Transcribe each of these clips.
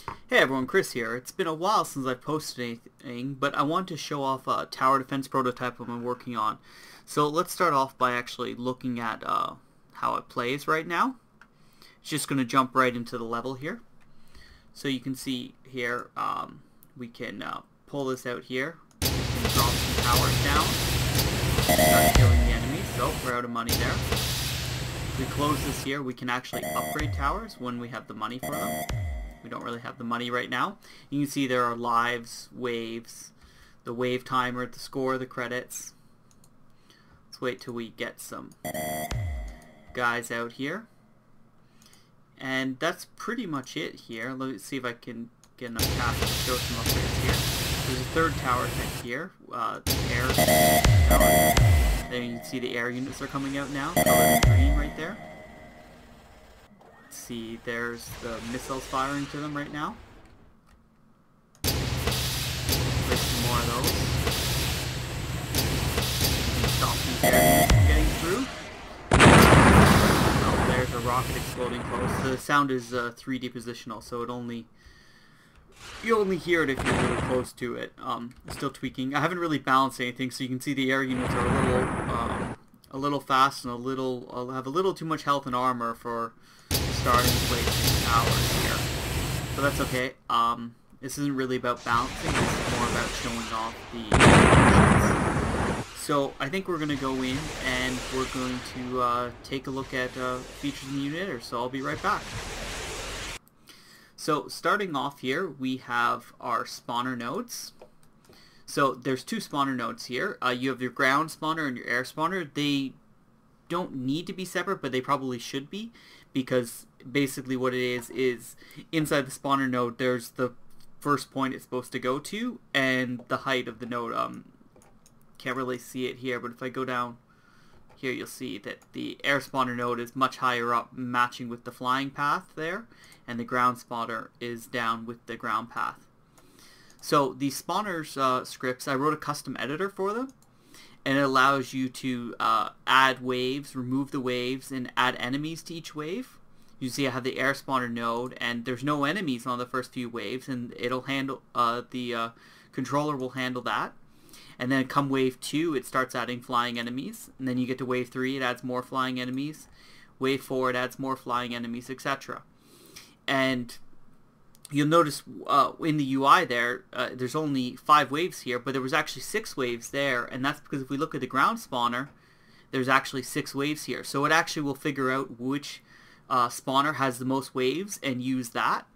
Hey everyone, Chris here. It's been a while since I've posted anything, but I want to show off a tower defense prototype I've been working on. So let's start off by actually looking at how it plays right now. It's just going to jump right into the level here. So you can see here, we can pull this out here. We can drop some towers down. Start killing the enemies. So we're out of money there. If we close this here, we can actually upgrade towers when we have the money for them. We don't really have the money right now. You can see there are lives, waves, the wave timer, the score, the credits. Let's wait till we get some guys out here. And that's pretty much it here. Let me see if I can get enough cash to show some upgrades here. There's a third tower tech here, the air tower. There you can see the air units are coming out now, colored green right there. See, there's the missiles firing to them right now. There's some more of those. Stop these guys from getting through. Oh, there's a rocket exploding close. The sound is 3D positional, so you only hear it if you're really close to it. Still tweaking. I haven't really balanced anything, so you can see the air units are a little fast and have a little too much health and armor for starting placing towers here. But that's okay. This isn't really about balancing, this is more about showing off the functions. So I think we're going to go in and we're going to take a look at features in the unit, so I'll be right back. So starting off here, we have our spawner nodes. So there's two spawner nodes here. You have your ground spawner and your air spawner. They don't need to be separate, but they probably should be, because basically what it is inside the spawner node there's the first point it's supposed to go to and the height of the node. Can't really see it here, but if I go down here you'll see that the air spawner node is much higher up, matching with the flying path there, and the ground spawner is down with the ground path. So these spawners scripts, I wrote a custom editor for them, and it allows you to add waves, remove the waves, and add enemies to each wave. You see I have the air spawner node, and there's no enemies on the first few waves, and it'll handle the controller will handle that. And then come wave 2, it starts adding flying enemies, and then you get to wave 3, it adds more flying enemies. Wave 4, it adds more flying enemies, etc. And you'll notice in the UI there, there's only 5 waves here, but there was actually 6 waves there, and that's because if we look at the ground spawner, there's actually 6 waves here. So it actually will figure out which spawner has the most waves and use that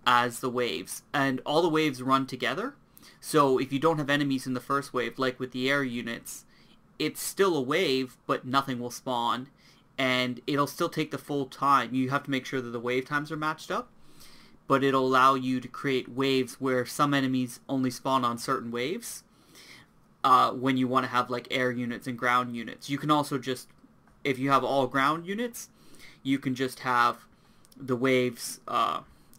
as the waves. And all the waves run together. So if you don't have enemies in the first wave, like with the air units, it's still a wave, but nothing will spawn, and it'll still take the full time. You have to make sure that the wave times are matched up, but it'll allow you to create waves where some enemies only spawn on certain waves when you want to have like air units and ground units. You can also just, if you have all ground units, you can just have the waves,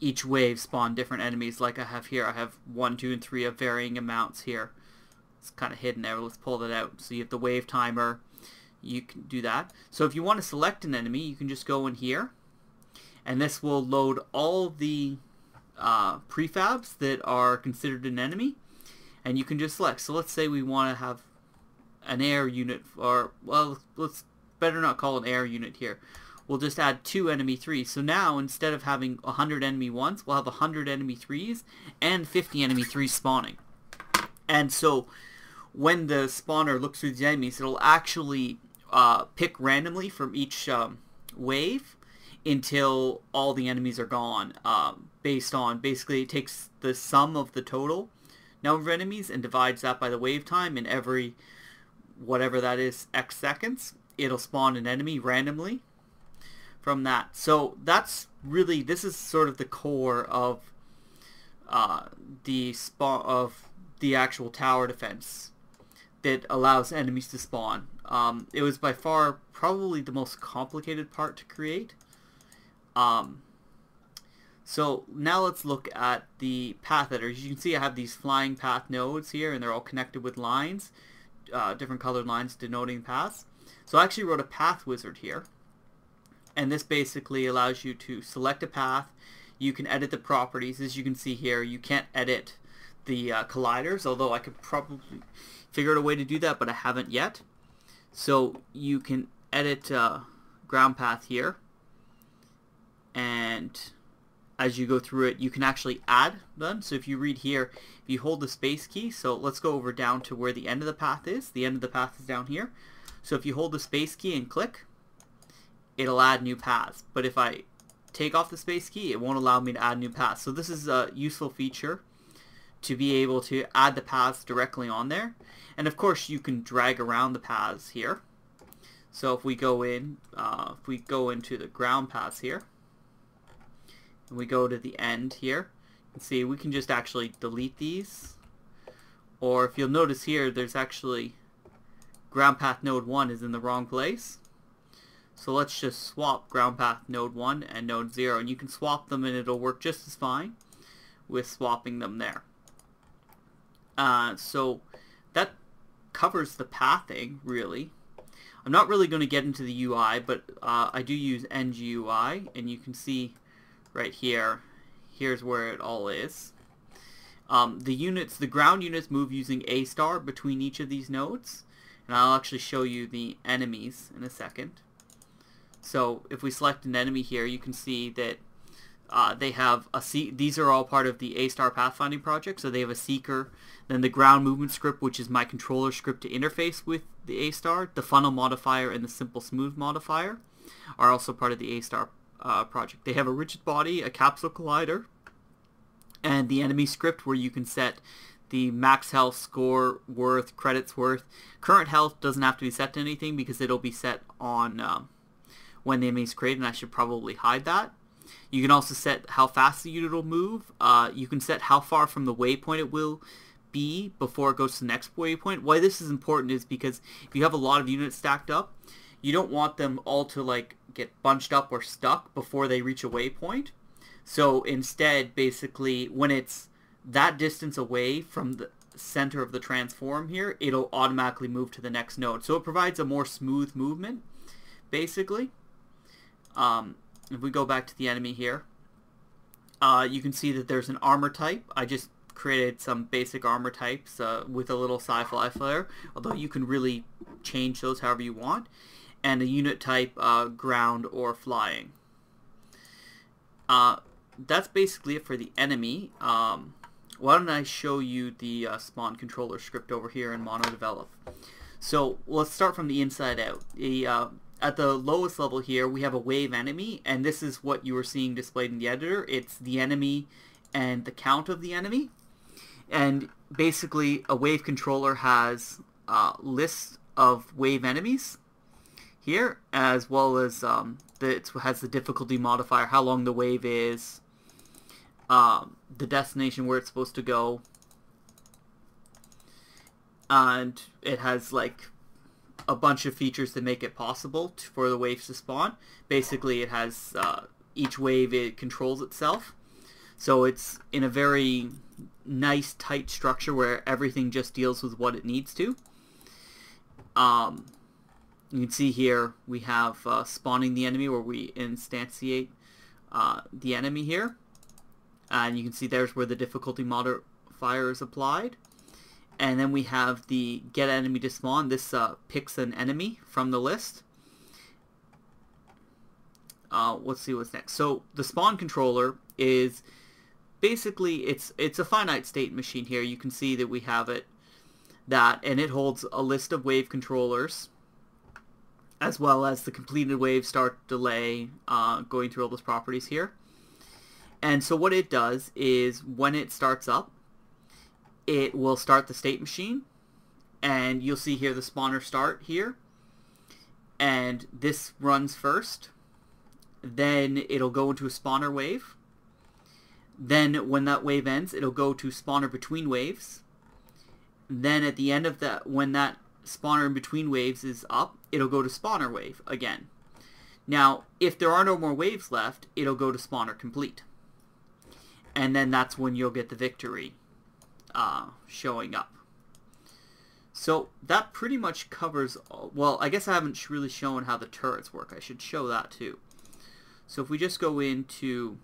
each wave spawn different enemies like I have here. I have 1, 2, and 3 of varying amounts here. It's kind of hidden there. Let's pull that out. So you have the wave timer. You can do that. So if you want to select an enemy, you can just go in here, and this will load all the prefabs that are considered an enemy, and you can just select. So let's say we want to have an air unit, or well, let's better not call it an air unit here. We'll just add 2 enemy 3s. So now instead of having 100 enemy 1s, we'll have 100 enemy 3s and 50 enemy 3s spawning. And so when the spawner looks through the enemies, it'll actually pick randomly from each wave until all the enemies are gone, based on, basically it takes the sum of the total number of enemies and divides that by the wave time, and every whatever that is x seconds it'll spawn an enemy randomly from that. So that's really, this is sort of the core of the actual tower defense that allows enemies to spawn. It was by far probably the most complicated part to create. So now let's look at the path editors. You can see I have these flying path nodes here, and they're all connected with lines, different colored lines denoting paths. So I actually wrote a path wizard here, and this basically allows you to select a path. you can edit the properties. As you can see here, you can't edit the colliders, although I could probably figure out a way to do that, but I haven't yet. So you can edit ground path here, and as you go through it, you can actually add them. So if you read here, if you hold the space key, so let's go over down to where the end of the path is. The end of the path is down here. So if you hold the space key and click, it'll add new paths. But if I take off the space key, it won't allow me to add new paths. So this is a useful feature to be able to add the paths directly on there. And of course you can drag around the paths here. So if we go into the ground paths here, and we go to the end here, you can see we can just actually delete these. Or if you'll notice here, there's actually ground path node 1 is in the wrong place. So let's just swap ground path node 1 and node 0, and you can swap them and it'll work just as fine with swapping them there. So that covers the pathing, really. I'm not really going to get into the UI, but I do use ngUI, and you can see right here, here's where it all is. The ground units move using A star between each of these nodes, and I'll actually show you the enemies in a second. So if we select an enemy here, you can see that they have these are all part of the A-Star pathfinding project, so they have a seeker, then the ground movement script, which is my controller script to interface with the A-Star, the funnel modifier and the simple smooth modifier are also part of the A-Star project. They have a rigid body, a capsule collider, and the enemy script where you can set the max health, score worth, credits worth. Current health doesn't have to be set to anything because it'll be set on when the enemy is created, and I should probably hide that. You can also set how fast the unit will move. You can set how far from the waypoint it will be before it goes to the next waypoint. Why this is important is because if you have a lot of units stacked up, you don't want them all to like get bunched up or stuck before they reach a waypoint. So instead, basically, when it's that distance away from the center of the transform here, it'll automatically move to the next node. So it provides a more smooth movement, basically. If we go back to the enemy here, you can see that there's an armor type. I just created some basic armor types with a little sci-fi flare, although you can really change those however you want. And a unit type, ground or flying. That's basically it for the enemy. Why don't I show you the spawn controller script over here in MonoDevelop. So let's start from the inside out. At the lowest level here, we have a wave enemy, and this is what you were seeing displayed in the editor. It's the enemy and the count of the enemy. And basically, a wave controller has a list of wave enemies here, as well as it has the difficulty modifier, how long the wave is, the destination where it's supposed to go, and it has like a bunch of features that make it possible for the waves to spawn. Basically, it has each wave, it controls itself. So it's in a very nice, tight structure where everything just deals with what it needs to. You can see here we have spawning the enemy, where we instantiate the enemy here. And you can see there's where the difficulty modifier is applied. And then we have the get enemy to spawn. This picks an enemy from the list. Let's see what's next. So the spawn controller is basically, it's a finite state machine here. You can see that we have and it holds a list of wave controllers, as well as the completed wave, start, delay, going through all those properties here. And so what it does is when it starts up, it will start the state machine, and you'll see here the spawner start here, and this runs first. Then it'll go into a spawner wave. Then when that wave ends, it'll go to spawner between waves. Then at the end of that, when that spawner in between waves is up, it'll go to spawner wave again. Now, if there are no more waves left, it'll go to spawner complete. And then that's when you'll get the victory showing up. So that pretty much covers, well, I guess I haven't really shown how the turrets work. I should show that too. So if we just go into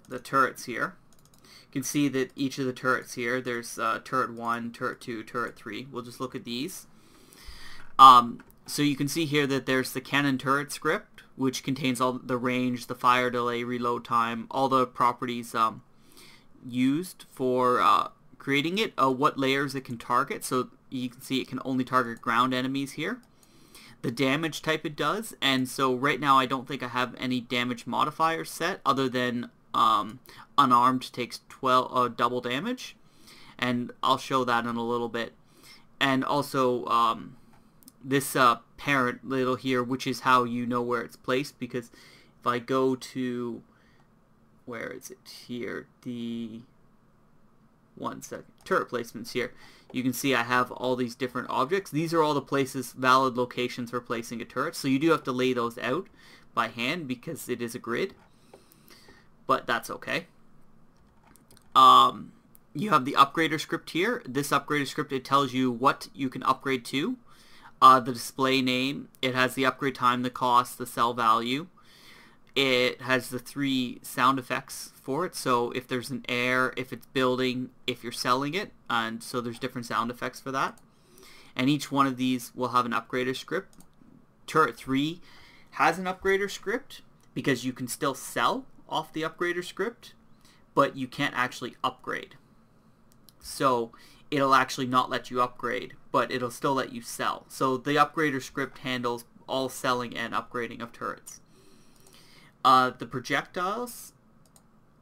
the turrets here. You can see that each of the turrets here, there's turret 1, turret 2, turret 3. We'll just look at these. So you can see here that there's the cannon turret script, which contains all the range, the fire delay, reload time, all the properties used for creating it, what layers it can target. So you can see it can only target ground enemies here. The damage type it does, and so right now I don't think I have any damage modifiers set other than unarmed takes 12 double damage, and I'll show that in a little bit. And also this parent little here, which is how you know where it's placed, because if I go to, where is it here, the turret placements here, you can see I have all these different objects. These are all the places, valid locations for placing a turret, so you do have to lay those out by hand because it is a grid, but that's okay. You have the upgrader script here. This upgrader script, it tells you what you can upgrade to, the display name, it has the upgrade time, the cost, the sell value. It has the 3 sound effects for it, so if there's an air, if it's building, if you're selling it, and so there's different sound effects for that. And each one of these will have an upgrader script. Turret 3 has an upgrader script because you can still sell off the upgrader script, but you can't actually upgrade. So it'll actually not let you upgrade, but it'll still let you sell. So the upgrader script handles all selling and upgrading of turrets. The projectiles,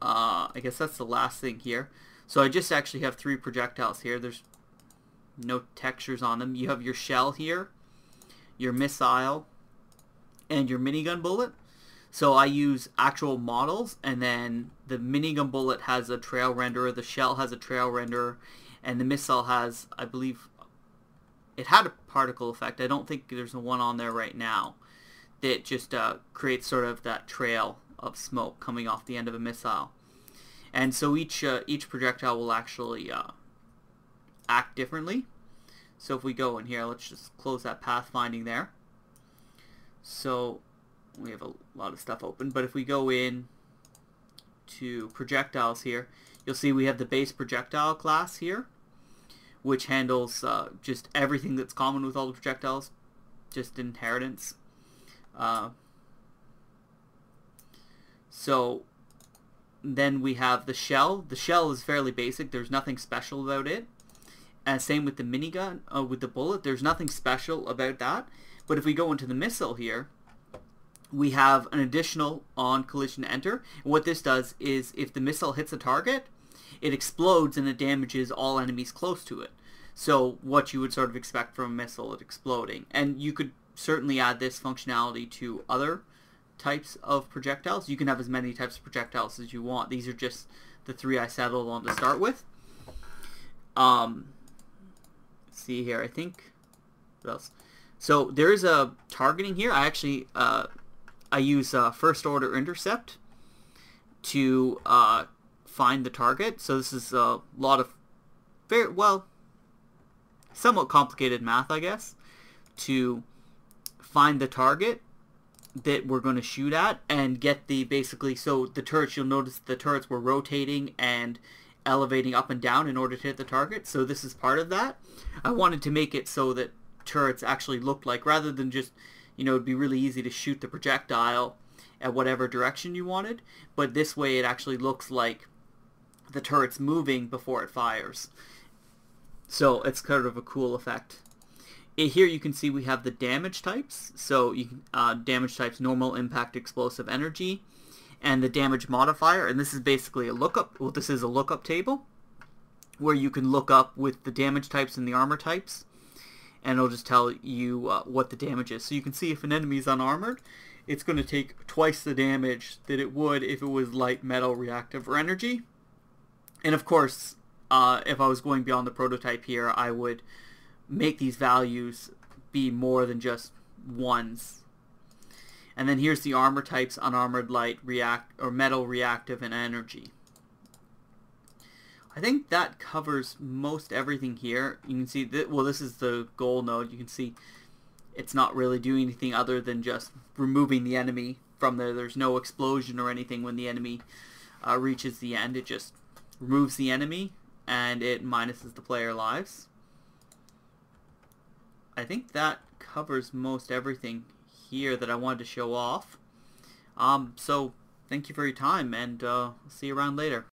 I guess that's the last thing here. So I just actually have 3 projectiles here. There's no textures on them. You have your shell here, your missile, and your minigun bullet. So I use actual models, and then the minigun bullet has a trail renderer, the shell has a trail renderer, and the missile has, I believe, it had a particle effect. I don't think there's one on there right now. That just creates sort of that trail of smoke coming off the end of a missile. And so each projectile will actually act differently. So if we go in here, let's just close that pathfinding there. So we have a lot of stuff open, but if we go in to projectiles here, you'll see we have the base projectile class here, which handles just everything that's common with all the projectiles, just inheritance. So then we have the shell. The shell is fairly basic. There's nothing special about it. And same with the minigun, with the bullet. There's nothing special about that. But if we go into the missile here, we have an additional on collision enter. And what this does is if the missile hits a target, it explodes and it damages all enemies close to it. So what you would sort of expect from a missile, it exploding. And you could certainly add this functionality to other types of projectiles. You can have as many types of projectiles as you want. These are just the 3 I settled on to start with. Let's see here, I think, what else? So there is a targeting here. I actually I use first order intercept to find the target. So this is a lot of somewhat complicated math, I guess, to find the target that we're going to shoot at and get the basically, so the turrets, you'll notice the turrets were rotating and elevating up and down in order to hit the target. So this is part of that. I wanted to make it so that turrets actually looked like, rather than just, you know, it'd be really easy to shoot the projectile at whatever direction you wanted, but this way it actually looks like the turret's moving before it fires. So it's kind of a cool effect. Here you can see we have the damage types. So you can damage types: normal, impact, explosive, energy, and the damage modifier. And this is basically a lookup. Well, this is a lookup table where you can look up with the damage types and the armor types, and it'll just tell you what the damage is. So you can see if an enemy is unarmored, it's going to take twice the damage that it would if it was light, metal, reactive, or energy. And of course, if I was going beyond the prototype here, I would make these values be more than just ones. And then here's the armor types: unarmored, light, metal, reactive, and energy. I think that covers most everything here. You can see that, well, this is the goal node. You can see it's not really doing anything other than just removing the enemy from there. There's no explosion or anything when the enemy reaches the end, it just removes the enemy and it minuses the player lives. I think that covers most everything here that I wanted to show off. So thank you for your time, and see you around later.